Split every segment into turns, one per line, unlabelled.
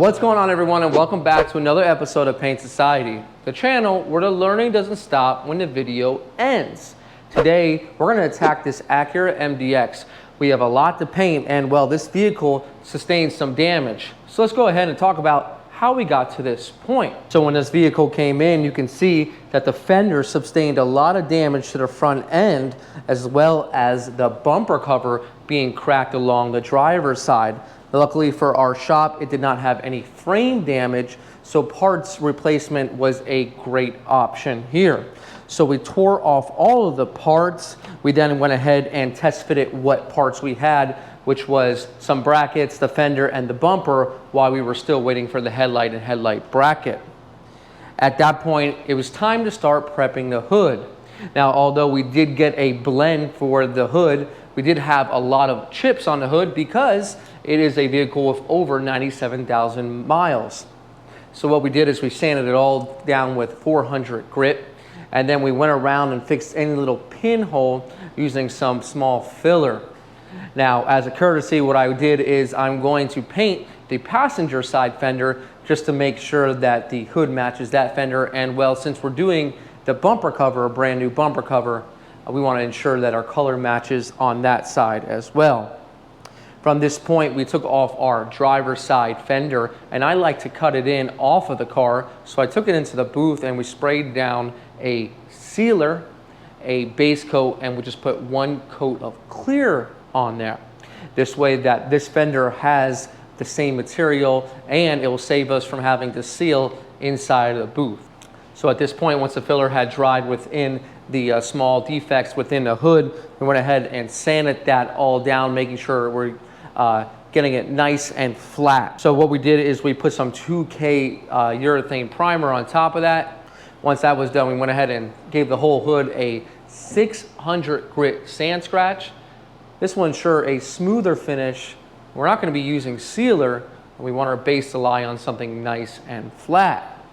What's going on, everyone, and welcome back to another episode of Paint Society, the channel where the learning doesn't stop when the video ends. Today, we're going to attack this Acura MDX. We have a lot to paint, and well, this vehicle sustained some damage. So let's go ahead and talk about how we got to this point. So when this vehicle came in, you can see that the fender sustained a lot of damage to the front end, as well as the bumper cover being cracked along the driver's side. Luckily for our shop, it did not have any frame damage, so parts replacement was a great option here. So we tore off all of the parts. We then went ahead and test fitted what parts we had, which was some brackets, the fender, and the bumper, while we were still waiting for the headlight and headlight bracket. At that point, it was time to start prepping the hood. Now, although we did get a blend for the hood, we did have a lot of chips on the hood because it is a vehicle with over 97,000 miles. So what we did is we sanded it all down with 400 grit, and then we went around and fixed any little pinhole using some small filler. Now, as a courtesy, what I did is I'm going to paint the passenger side fender just to make sure that the hood matches that fender. And well, since we're doing the bumper cover, a brand new bumper cover, we want to ensure that our color matches on that side as well. From this point, we took off our driver's side fender, and I like to cut it in off of the car. So I took it into the booth and we sprayed down a sealer, a base coat, and we just put one coat of clear on there. This way that this fender has the same material, and it will save us from having to seal inside of the booth. So at this point, once the filler had dried within the small defects within the hood, we went ahead and sanded that all down, making sure we're getting it nice and flat. So what we did is we put some 2K urethane primer on top of that. Once that was done, we went ahead and gave the whole hood a 600 grit sand scratch. This will ensure a smoother finish. We're not going to be using sealer, and we want our base to lie on something nice and flat.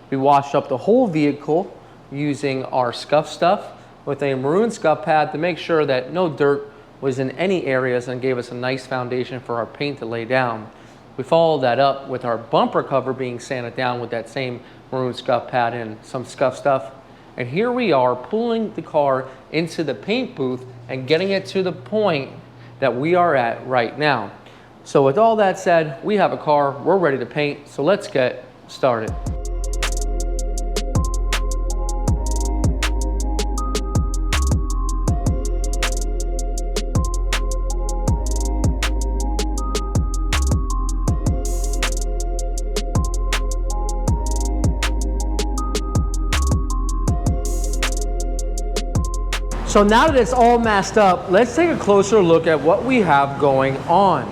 We washed up the whole vehicle using our scuff stuff with a maroon scuff pad to make sure that no dirt was in any areas, and gave us a nice foundation for our paint to lay down. We followed that up with our bumper cover being sanded down with that same maroon scuff pad and some scuff stuff. And here we are pulling the car into the paint booth and getting it to the point that we are at right now. So with all that said, we have a car, we're ready to paint, so let's get started. So now that it's all masked up, let's take a closer look at what we have going on.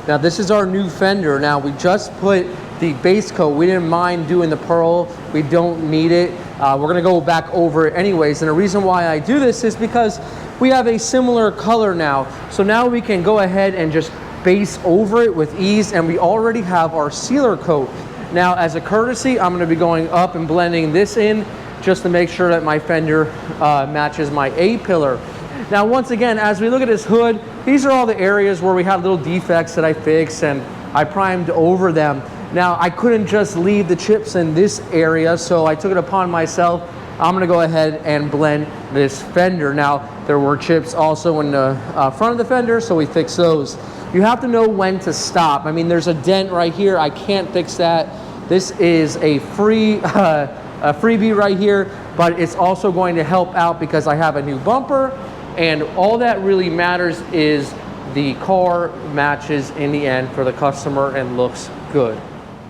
Now this is our new fender. Now we just put the base coat. We didn't mind doing the pearl. We don't need it. We're gonna go back over it anyways. And the reason why I do this is because we have a similar color now. So now we can go ahead and just base over it with ease, and we already have our sealer coat. Now as a courtesy, I'm gonna be going up and blending this in just to make sure that my fender matches my A-pillar. Now once again, as we look at this hood, these are all the areas where we had little defects that I fixed and I primed over them. Now I couldn't just leave the chips in this area, so I took it upon myself. I'm gonna go ahead and blend this fender. Now there were chips also in the front of the fender, so we fixed those. You have to know when to stop. I mean, there's a dent right here. I can't fix that. This is a freebie right here, but it's also going to help out because I have a new bumper, and all that really matters is the car matches in the end for the customer and looks good.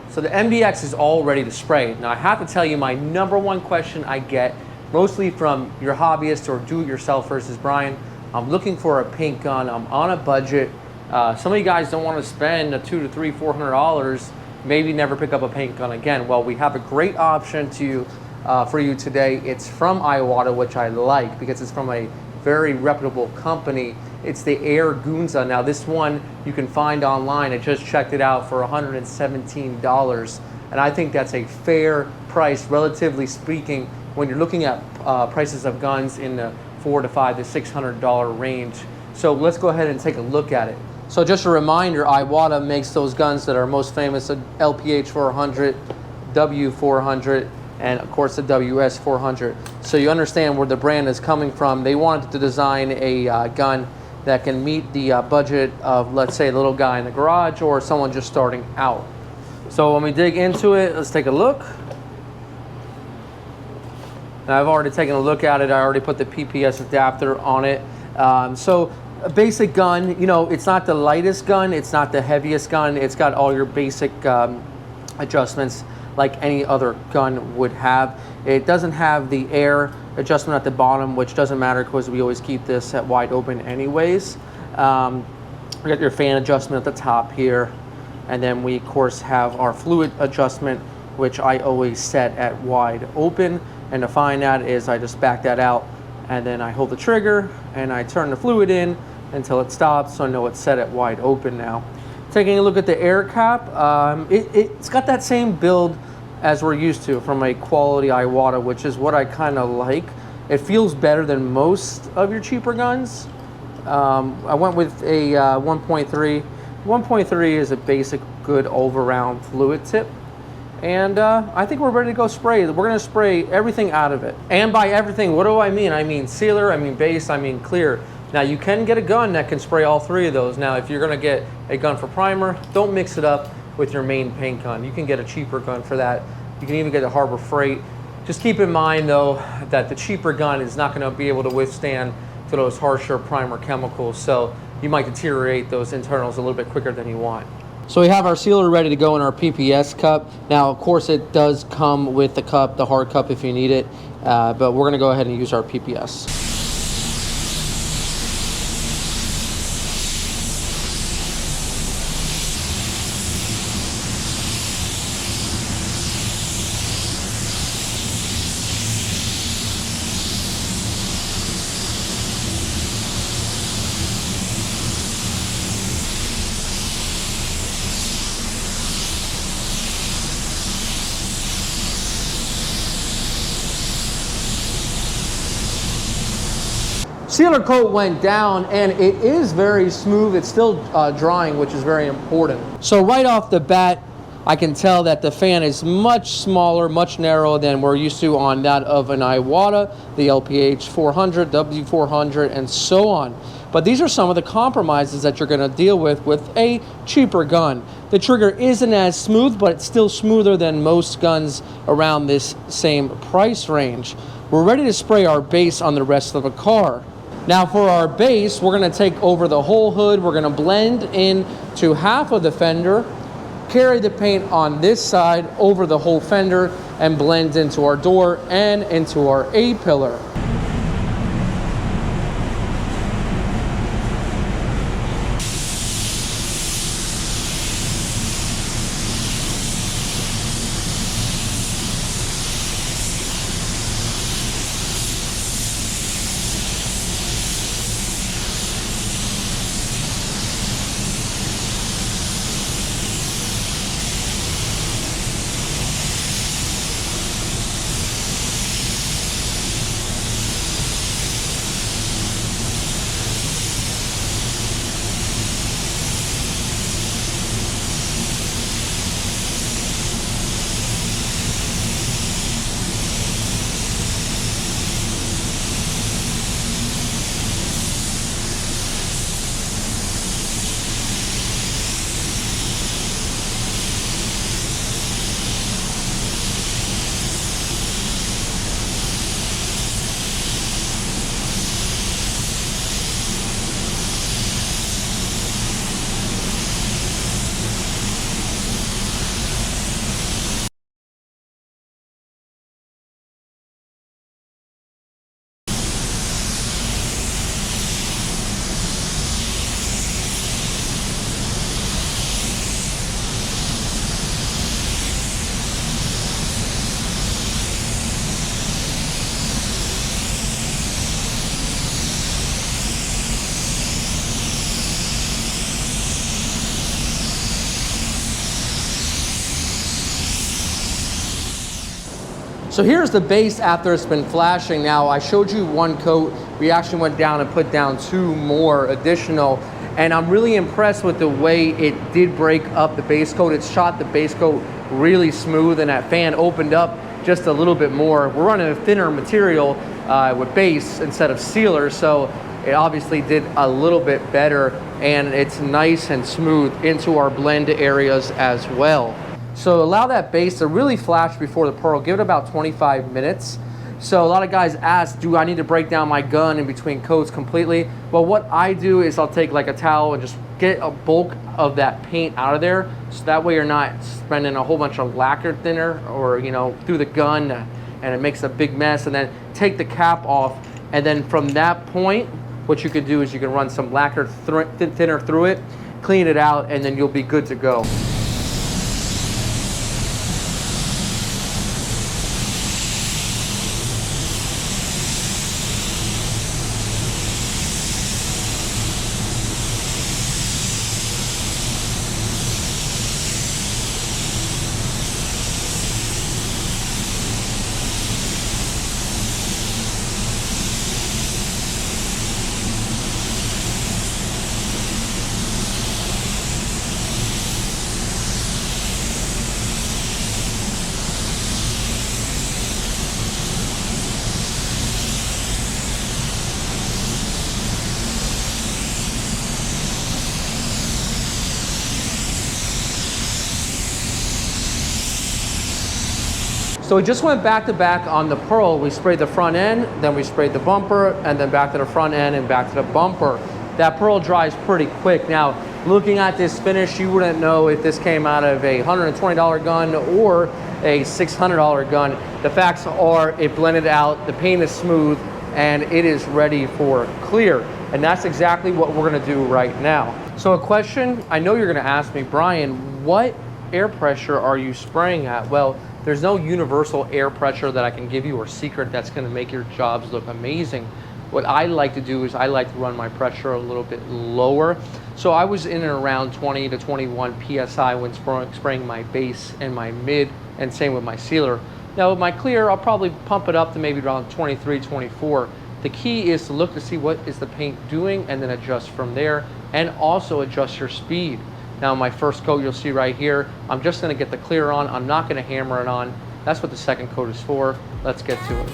So the MDX is all ready to spray. Now I have to tell you, my #1 question I get mostly from your hobbyists or do-it-yourselfers is, Brian, I'm looking for a paint gun, I'm on a budget. Some of you guys don't want to spend $200 to $400, maybe never pick up a paint gun again. Well, we have a great option for you today. It's from Iwata, which I like because it's from a very reputable company. It's the Air Gunsa. Now this one you can find online. I just checked it out for $117, and I think that's a fair price, relatively speaking, when you're looking at prices of guns in the $400 to $500 to $600 range. So let's go ahead and take a look at it. So just a reminder, Iwata makes those guns that are most famous, the LPH 400, W 400, and of course the WS 400. So you understand where the brand is coming from. They wanted to design a gun that can meet the budget of, let's say, a little guy in the garage or someone just starting out. So when we dig into it, let's take a look. Now I've already taken a look at it. I already put the PPS adapter on it. So a basic gun, you know, it's not the lightest gun, it's not the heaviest gun. It's got all your basic adjustments like any other gun would have. It doesn't have the air adjustment at the bottom, which doesn't matter because we always keep this at wide open anyways. We got your fan adjustment at the top here. And then we, of course, have our fluid adjustment, which I always set at wide open. And to find that is I just back that out and then I hold the trigger and I turn the fluid in until it stops, so I know it's set at wide open now. Taking a look at the air cap, it's got that same build as we're used to from a quality Iwata, which is what I kind of like. It feels better than most of your cheaper guns. I went with a 1.3. 1.3 is a basic good all-around fluid tip. And I think we're ready to go spray. We're gonna spray everything out of it. And by everything, what do I mean? I mean sealer, I mean base, I mean clear. Now you can get a gun that can spray all three of those. Now if you're gonna get a gun for primer, don't mix it up with your main paint gun. You can get a cheaper gun for that. You can even get a Harbor Freight. Just keep in mind though, that the cheaper gun is not gonna be able to withstand to those harsher primer chemicals. So you might deteriorate those internals a little bit quicker than you want. So we have our sealer ready to go in our PPS cup. Now, of course, it does come with the cup, the hard cup if you need it, but we're gonna go ahead and use our PPS. Sealer coat went down and it is very smooth. It's still drying, which is very important. So right off the bat, I can tell that the fan is much smaller, much narrower than we're used to on that of an Iwata, the LPH 400, W400, and so on. But these are some of the compromises that you're gonna deal with a cheaper gun. The trigger isn't as smooth, but it's still smoother than most guns around this same price range. We're ready to spray our base on the rest of the car. Now for our base, we're gonna take over the whole hood. We're gonna blend in to half of the fender, carry the paint on this side over the whole fender, and blend into our door and into our A-pillar. So here's the base after it's been flashing. Now I showed you one coat. We actually went down and put down two more additional. And I'm really impressed with the way it did break up the base coat. It shot the base coat really smooth, and that fan opened up just a little bit more. We're running a thinner material with base instead of sealer, so it obviously did a little bit better, and it's nice and smooth into our blend areas as well. So allow that base to really flash before the pearl. Give it about 25 minutes. So a lot of guys ask, do I need to break down my gun in between coats completely? Well, what I do is I'll take like a towel and just get a bulk of that paint out of there, so that way you're not spending a whole bunch of lacquer thinner or, you know, through the gun, and it makes a big mess. And then take the cap off, and then from that point, what you could do is you can run some lacquer thinner through it, clean it out, and then you'll be good to go. So we just went back to back on the pearl. We sprayed the front end, then we sprayed the bumper, and then back to the front end and back to the bumper. That pearl dries pretty quick. Now, looking at this finish, you wouldn't know if this came out of a $120 gun or a $600 gun. The facts are it blended out, the paint is smooth, and it is ready for clear. And that's exactly what we're gonna do right now. So a question I know you're gonna ask me, Brian, what air pressure are you spraying at? Well, there's no universal air pressure that I can give you or secret that's gonna make your jobs look amazing. What I like to do is I like to run my pressure a little bit lower. So I was in and around 20 to 21 PSI when spraying my base and my mid, and same with my sealer. Now with my clear, I'll probably pump it up to maybe around 23, 24. The key is to look to see what is the paint doing and then adjust from there, and also adjust your speed. Now my first coat you'll see right here, I'm just gonna get the clear on. I'm not gonna hammer it on. That's what the second coat is for. Let's get to it.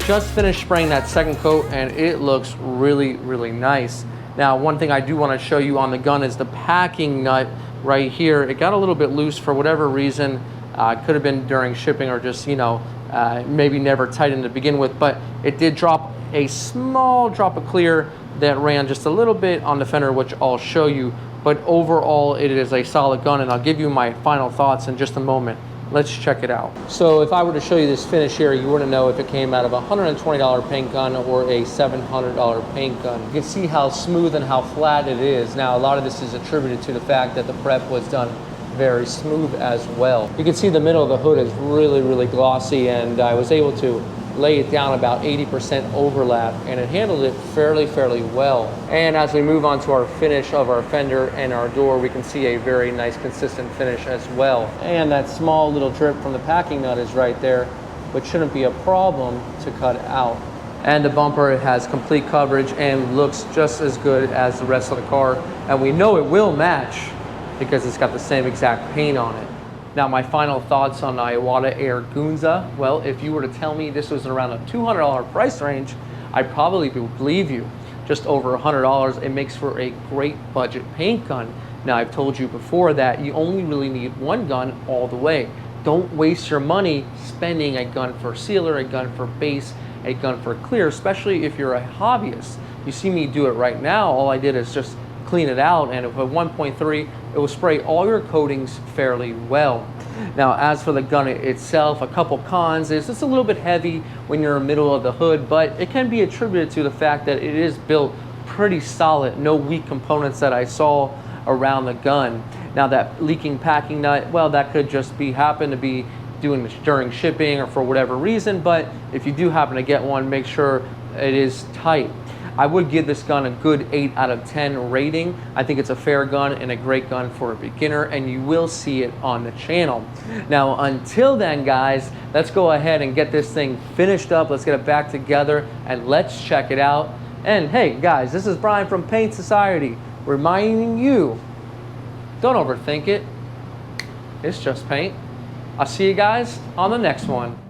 Just finished spraying that second coat and it looks really, really nice. Now, one thing I do want to show you on the gun is the packing nut right here. It got a little bit loose for whatever reason. Could have been during shipping or just, you know, maybe never tightened to begin with, but it did drop a small drop of clear that ran just a little bit on the fender, which I'll show you. But overall, it is a solid gun, and I'll give you my final thoughts in just a moment. Let's check it out. So if I were to show you this finish here, you wouldn't know if it came out of a $120 paint gun or a $700 paint gun. You can see how smooth and how flat it is. Now, a lot of this is attributed to the fact that the prep was done very smooth as well. You can see the middle of the hood is really, really glossy, and I was able to lay it down about 80% overlap, and it handled it fairly well. And as we move on to our finish of our fender and our door, we can see a very nice consistent finish as well. And that small little drip from the packing nut is right there, which shouldn't be a problem to cut out. And the bumper has complete coverage and looks just as good as the rest of the car. And we know it will match because it's got the same exact paint on it. Now, my final thoughts on the Iwata Air Gunsa. Well, if you were to tell me this was around a $200 price range, I'd probably believe you. Just over $100, it makes for a great budget paint gun. Now, I've told you before that you only really need one gun all the way. Don't waste your money spending a gun for sealer, a gun for base, a gun for clear, especially if you're a hobbyist. You see me do it right now. All I did is just clean it out, and with 1.3, it will spray all your coatings fairly well. Now, as for the gun itself, a couple cons is it's a little bit heavy when you're in the middle of the hood, but it can be attributed to the fact that it is built pretty solid, no weak components that I saw around the gun. Now, that leaking packing nut, well, that could just happen to be doing this during shipping or for whatever reason, but if you do happen to get one, make sure it is tight. I would give this gun a good 8 out of 10 rating. I think it's a fair gun and a great gun for a beginner, and you will see it on the channel. Now, until then, guys, let's go ahead and get this thing finished up. Let's get it back together and let's check it out. And hey, guys, this is Brian from Paint Society, reminding you, don't overthink it. It's just paint. I'll see you guys on the next one.